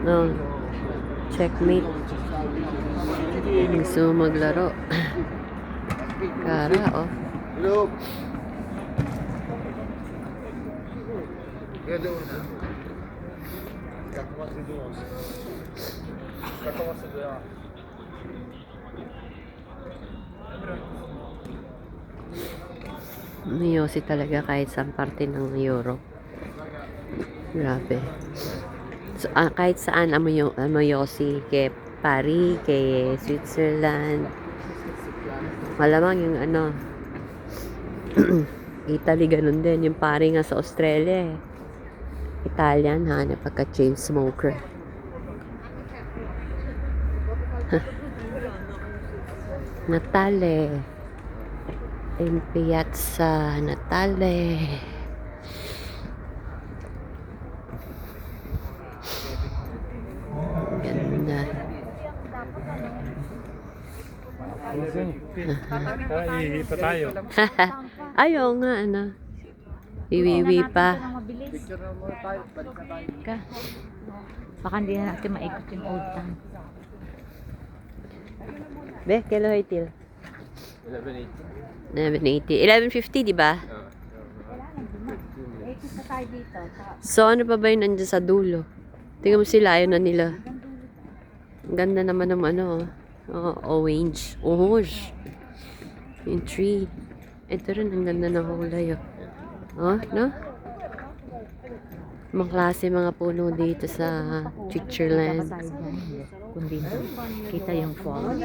No. Checkmate. Gusto mo maglaro. Kara, oh. Hello. Mayosi talaga kahit saan parte ng Europe. Grabe. So, kahit saan mayosi. Kay Paris, kay Switzerland. Malamang yung ano, Italy ganun din. Yung pari nga sa Australia eh. Italian ha, napagka-chain smoker. Natale. In Piazza Natale. Ganda. Ihi pa tayo. Ayaw nga, ano. Iwiwi pa. Baka hindi na natin maikot yung old town. Be, kailan kayo til? 11:80. 11:50, di ba? So, ano pa ba yun nandiyan sa dulo? Tingnan mo sila, ayaw na nila. Ang ganda naman ng ano, oh, orange. Orange. Yung tree. Ito rin, ang ganda ng kulay, oh. Oh, no? Mga klase mga puno dito sa Switzerland. Kundi kita yung fall.